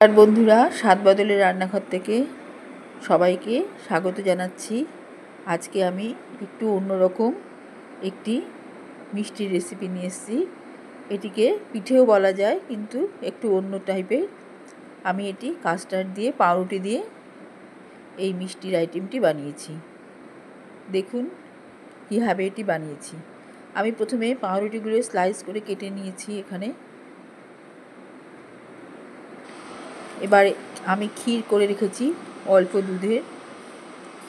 আর বন্ধুরা, স্বাদ বদলের রান্নাঘর থেকে সবাইকে স্বাগত জানাচ্ছি। আজকে আমি একটু অন্যরকম একটি মিষ্টির রেসিপি নিয়ে এসেছি। এটিকে পিঠেও বলা যায়, কিন্তু একটু অন্য টাইপের। আমি এটি কাস্টার্ড দিয়ে, পাউরুটি দিয়ে এই মিষ্টির আইটেমটি বানিয়েছি। দেখুন কীভাবে এটি বানিয়েছি। আমি প্রথমে পাউরুটিগুলো স্লাইস করে কেটে নিয়েছি এখানে। এবার আমি ক্ষীর করে রেখেছি অল্প দুধের।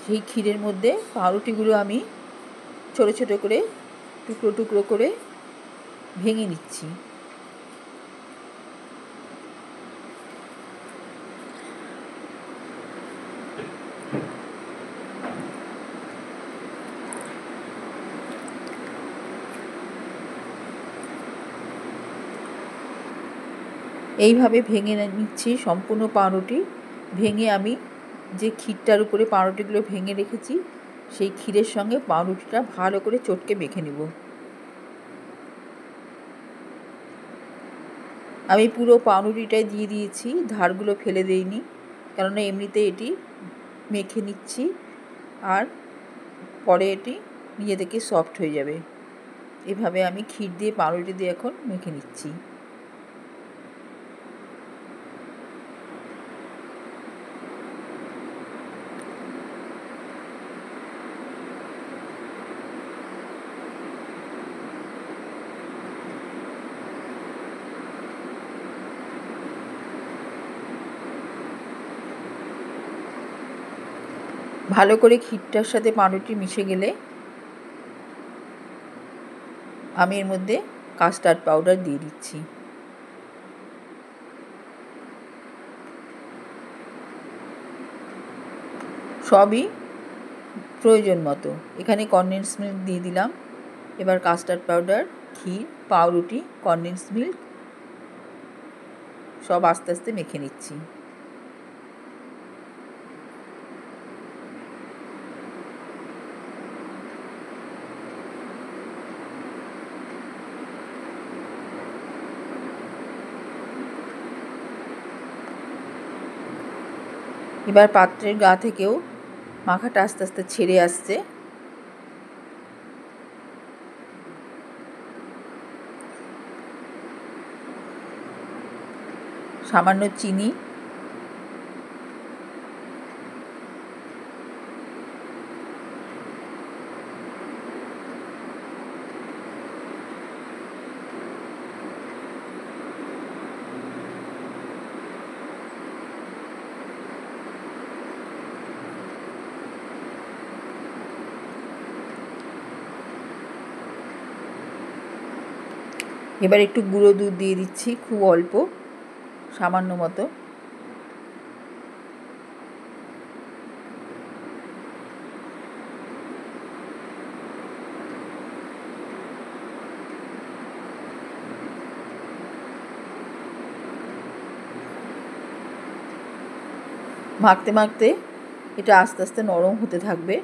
সেই ক্ষীরের মধ্যে পাউরুটিগুলো আমি ছোটো ছোটো করে টুকরো টুকরো করে ভেঙে নিচ্ছি। এইভাবে ভেঙে নিচ্ছি সম্পূর্ণ পাউরুটি। ভেঙে আমি যে ক্ষীরটার উপরে পাউরুটিগুলো ভেঙে রেখেছি, সেই ক্ষীরের সঙ্গে পাউরুটিটা ভালো করে চটকে মেখে নেব। আমি পুরো পাউরুটিটাই দিয়ে দিয়েছি, ধারগুলো ফেলে দেইনি, কেননা এমনিতে এটি মেখে নিচ্ছি আর পরে এটি নিজে থেকে সফট হয়ে যাবে। এভাবে আমি ক্ষীর দিয়ে পাউরুটি দিয়ে এখন মেখে নিচ্ছি। ভালো করে ক্ষীরটার সাথে পাউরুটি মিশে গেলে আমি এর মধ্যে কাস্টার্ড পাউডার দিয়ে দিচ্ছি। সবই প্রয়োজন মতো। এখানে কনডেন্স মিল্ক দিয়ে দিলাম। এবার কাস্টার্ড পাউডার, ক্ষীর, পাউরুটি, কনডেন্স মিল্ক সব আস্তে আস্তে মেখে নিচ্ছি। এবার পাত্রের গা থেকেও মাখাটা আস্তে আস্তে ছেড়ে আসছে। সামান্য চিনি, এবার একটু গুঁড়ো দুধ দিয়ে দিচ্ছি, খুব অল্প, সামান্য মতো। মাখতে মাখতে এটা আস্তে আস্তে নরম হতে থাকবে।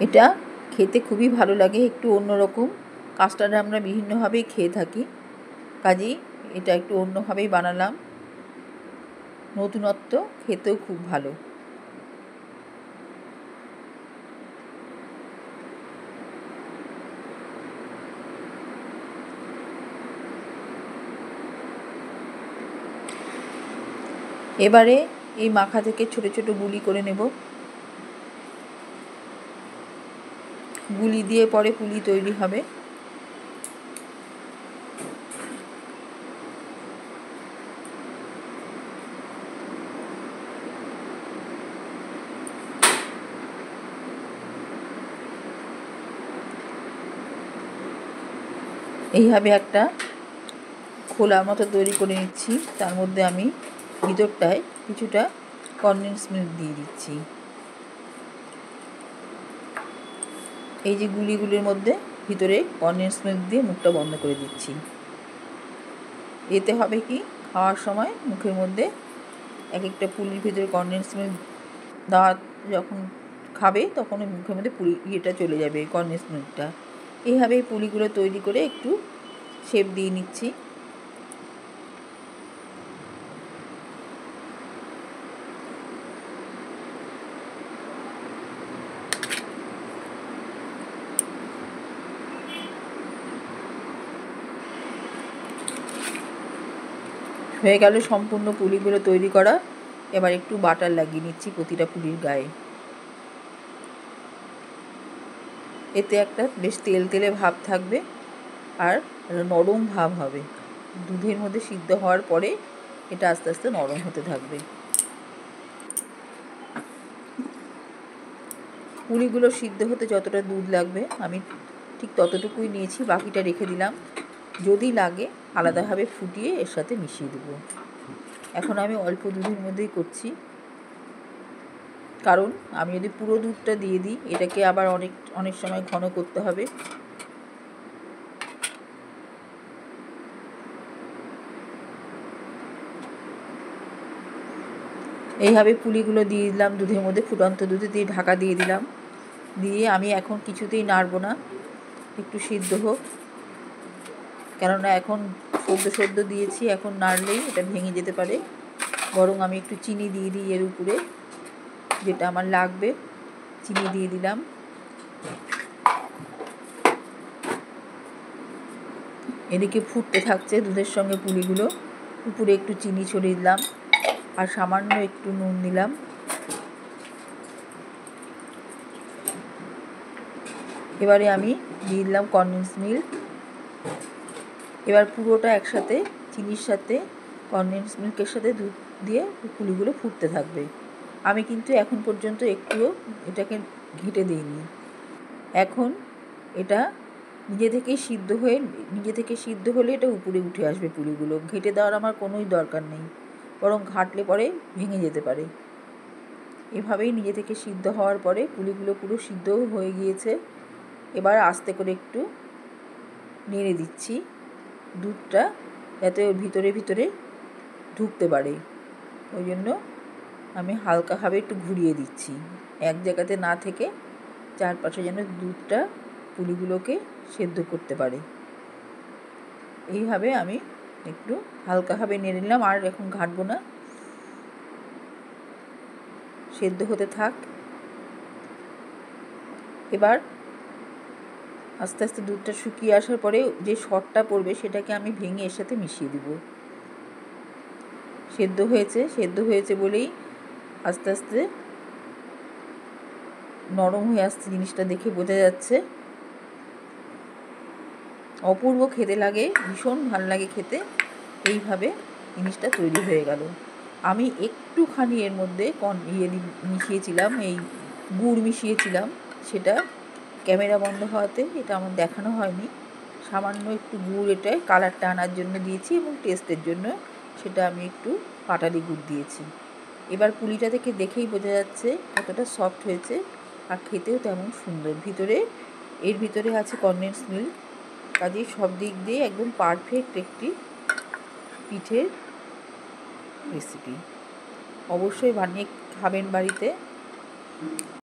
এটা খেতে খুবই ভালো লাগে, একটু অন্যরকম। কাস্টার্ড আমরা বিভিন্নভাবেই খেয়ে থাকি, কাজেই এটা একটু অন্যভাবেই বানালাম। নতুনত্ব, খেতেও খুব ভালো। এবারে এই মাখা থেকে ছোট ছোট গুলি করে নেব। গুলি দিয়ে পরে পুলি তৈরি হবে। এইভাবে একটা খোলা মতো তৈরি করে নিচ্ছি। তার মধ্যে আমি ভিতরটায় কিছুটা কনডেন্স মিল্ক দিয়ে দিচ্ছি। এই যে গুলিগুলির মধ্যে ভিতরে কনডেন্স মিল্ক দিয়ে মুখটা বন্ধ করে দিচ্ছি। এতে হবে কি, খাওয়ার সময় মুখের মধ্যে এক একটা পুলির ভিতরে কনডেন্স মিল্ক দেওয়া যখন খাবে তখন ওই মুখের মধ্যে পুলি ইয়েটা চলে যাবে, কনডেন্স মিল্কটা। এইভাবেই পুলিগুলো তৈরি করে একটু শেপ দিয়ে নিচ্ছি। হয়ে গেল সম্পূর্ণ পুলিগুলো তৈরি করা। এবার একটু বাটার লাগিয়ে নিচ্ছি প্রতিটা পুলির গায়ে। এতে একটা বেশ তেল তেলে ভাব থাকবে আর নরম ভাব হবে। দুধের মধ্যে সিদ্ধ হওয়ার পরে এটা আস্তে আস্তে নরম হতে থাকবে। পুলিগুলো সিদ্ধ হতে যতটা দুধ লাগবে আমি ঠিক ততটুকুই নিয়েছি, বাকিটা রেখে দিলাম। যদি লাগে আলাদাভাবে ফুটিয়ে এর সাথে মিশিয়ে দেবো। এখন আমি অল্প দুধের মধ্যেই করছি, কারণ আমি যদি পুরো দুধটা দিয়ে দিই এটাকে আবার অনেক সময় ঘন করতে হবে। এইভাবে পুলিগুলো দিয়ে দিলাম দুধের মধ্যে, ফুটন্ত দুধে দিয়ে ঢাকা দিয়ে দিলাম। দিয়ে আমি এখন কিছুতেই নাড়ব না, একটু সিদ্ধ হোক, কেননা এখন সদ্য দিয়েছি, এখন নাড়লেই এটা ভেঙে যেতে পারে। বরং আমি একটু চিনি দিয়ে দিই এর উপরে, যেটা আমার লাগবে চিনি দিয়ে দিলাম। এদিকে ফুটতে থাকছে দুধের সঙ্গে পুলিগুলো, উপরে একটু চিনি ছড়িয়ে দিলাম আর সামান্য একটু নুন দিলাম। এবারে আমি দিয়ে দিলাম কনডেন্স মিল্ক। এবার পুরোটা একসাথে চিনির সাথে কনডেন্স মিল্কের সাথে দুধ দিয়ে পুলিগুলো ফুটতে থাকবে। আমি কিন্তু এখন পর্যন্ত একটুও এটাকে ঘেঁটে দিইনি। এখন এটা নিজে থেকে সিদ্ধ হলে এটা উপরে উঠে আসবে পুলিগুলো। ঘেঁটে দেওয়ার আমার কোনোই দরকার নেই, বরং ঘাঁটলে পরে ভেঙে যেতে পারে। এভাবেই নিজে থেকে সিদ্ধ হওয়ার পরে পুলিগুলো পুরো সিদ্ধও হয়ে গিয়েছে। এবার আস্তে করে একটু নেড়ে দিচ্ছি দুধটা, যাতে ওর ভিতরে ঢুকতে পারে। ওই জন্য আমি হালকাভাবে একটু ঘুরিয়ে দিচ্ছি, এক জায়গাতে না থেকে চারপাশে যেন দুধটা পুলিগুলোকে সেদ্ধ করতে পারে। এইভাবে আমি একটু হালকাভাবে নেড়ে নিলাম, আর এখন ঘাঁটবো না, সেদ্ধ হতে থাক। এবার আস্তে আস্তে দুধটা শুকিয়ে আসার পরে যে সরটা পড়বে সেটাকে আমি ভেঙে এর সাথে মিশিয়ে দেব। সেদ্ধ হয়েছে বলেই আস্তে আস্তে নরম হয়ে আসছে, জিনিসটা দেখে বোঝা যাচ্ছে। অপূর্ব খেতে লাগে, ভীষণ ভালো লাগে খেতে। এইভাবে জিনিসটা তৈরি হয়ে গেল। আমি একটুখানি এর মধ্যে মিশিয়েছিলাম, এই গুড় মিশিয়েছিলাম, সেটা ক্যামেরা বন্ধ হওয়াতে এটা আমার দেখানো হয়নি। সামান্য একটু গুড় এটায় কালারটা আনার জন্য দিয়েছি এবং টেস্টের জন্য সেটা আমি একটু পাটালি গুড় দিয়েছি। এবার পুলিটা থেকে দেখেই বোঝা যাচ্ছে কতটা সফট হয়েছে আর খেতেও তেমন সুন্দর। এর ভিতরে আছে কনডেন্স মিল্ক, কাজেই সব দিক দিয়ে একদম পারফেক্ট একটি পিঠের রেসিপি। অবশ্যই বানিয়ে খাবেন বাড়িতে।